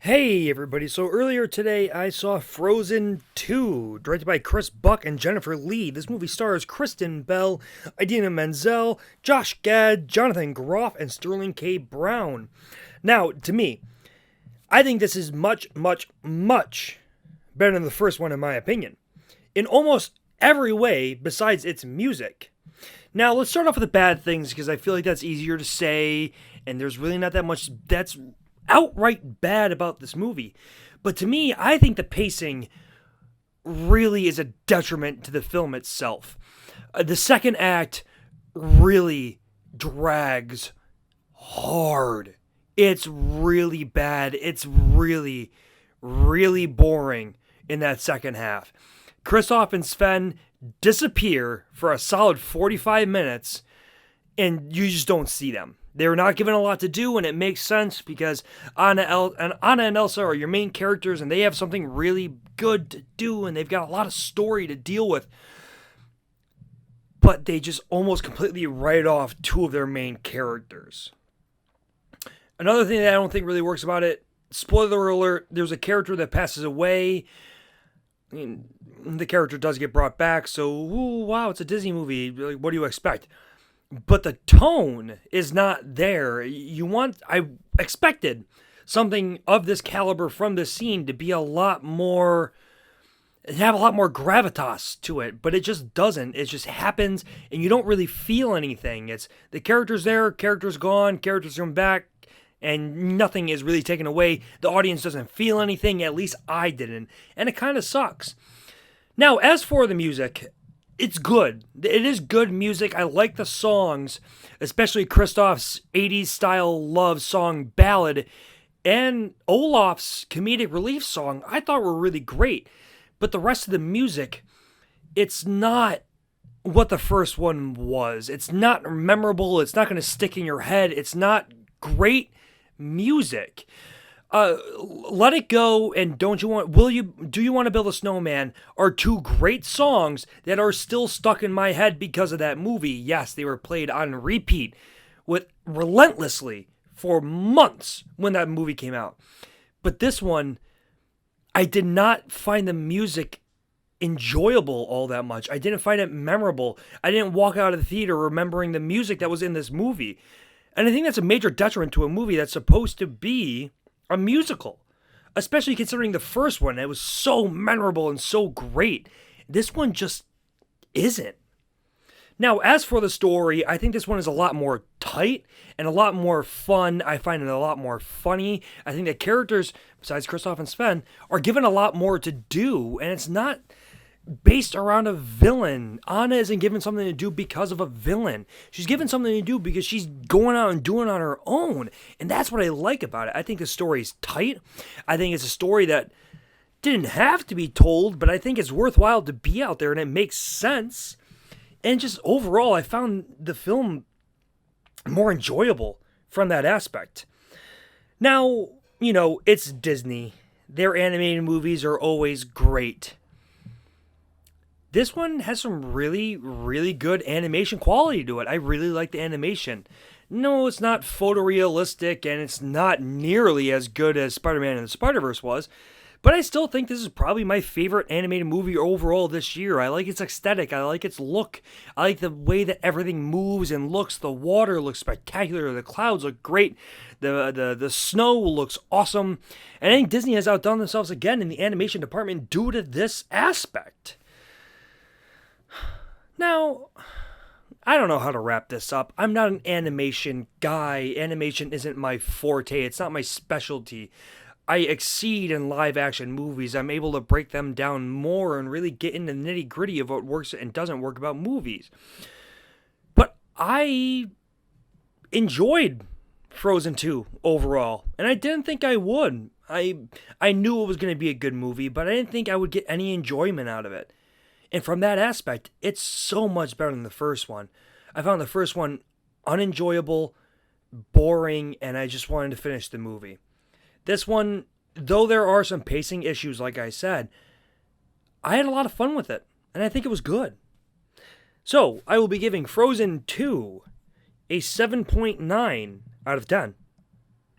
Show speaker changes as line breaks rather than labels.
Hey everybody, so earlier today I saw Frozen 2, directed by Chris Buck and Jennifer Lee. This movie stars Kristen Bell, Idina Menzel, Josh Gad, Jonathan Groff, and Sterling K. Brown. Now, to me, I think this is much, much, much better than the first one in my opinion. In almost every way besides its music. Now, let's start off with the bad things because I feel like that's easier to say, and there's really not that much that's outright bad about this movie. But to me, I think the pacing really is a detriment to the film itself. The second act really drags hard. It's really bad. It's really, really boring in that second half. Kristoff and Sven disappear for a solid 45 minutes, and you just don't see them. They're not given a lot to do, and it makes sense because Anna and Elsa are your main characters, and they have something really good to do, and they've got a lot of story to deal with. But they just almost completely write off two of their main characters. Another thing that I don't think really works about it, spoiler alert, there's a character that passes away. I mean, the character does get brought back, so, ooh, wow, it's a Disney movie. Like, what do you expect? But the tone is not there. I expected something of this caliber from this scene to be have a lot more gravitas to it, but it just doesn't. It just happens, and you don't really feel anything. It's the character's there, character's gone, character's come back, and nothing is really taken away. The audience doesn't feel anything, at least I didn't, and it kind of sucks. Now, as for the music, it's good. It is good music. I like the songs, especially Kristoff's 80s style love song ballad and Olaf's comedic relief song I thought were really great. But the rest of the music, it's not what the first one was. It's not memorable. It's not going to stick in your head. It's not great music. Let It Go and Do You Want to Build a Snowman are two great songs that are still stuck in my head because of that movie. Yes, they were played on repeat relentlessly for months when that movie came out. But this one, I did not find the music enjoyable all that much. I didn't find it memorable. I didn't walk out of the theater remembering the music that was in this movie. And I think that's a major detriment to a movie that's supposed to be a musical, especially considering the first one. It was so memorable and so great. This one just isn't. Now, as for the story, I think this one is a lot more tight and a lot more fun. I find it a lot more funny. I think the characters, besides Kristoff and Sven, are given a lot more to do, and it's not based around a villain. Anna isn't given something to do because of a villain. She's given something to do because she's going out and doing it on her own. And that's what I like about it. I think the story's tight. I think it's a story that didn't have to be told, but I think it's worthwhile to be out there and it makes sense. And just overall, I found the film more enjoyable from that aspect. Now, it's Disney. Their animated movies are always great. This one has some really, really good animation quality to it. I really like the animation. No, it's not photorealistic, and it's not nearly as good as Spider-Man and the Spider-Verse was, but I still think this is probably my favorite animated movie overall this year. I like its aesthetic. I like its look. I like the way that everything moves and looks. The water looks spectacular. The clouds look great. The snow looks awesome. And I think Disney has outdone themselves again in the animation department due to this aspect. Now, I don't know how to wrap this up. I'm not an animation guy. Animation isn't my forte. It's not my specialty. I exceed in live action movies. I'm able to break them down more and really get into the nitty gritty of what works and doesn't work about movies. But I enjoyed Frozen 2 overall, and I didn't think I would. I knew it was going to be a good movie, but I didn't think I would get any enjoyment out of it. And from that aspect, it's so much better than the first one. I found the first one unenjoyable, boring, and I just wanted to finish the movie. This one, though there are some pacing issues, like I said, I had a lot of fun with it, and I think it was good. So, I will be giving Frozen 2 a 7.9 out of 10.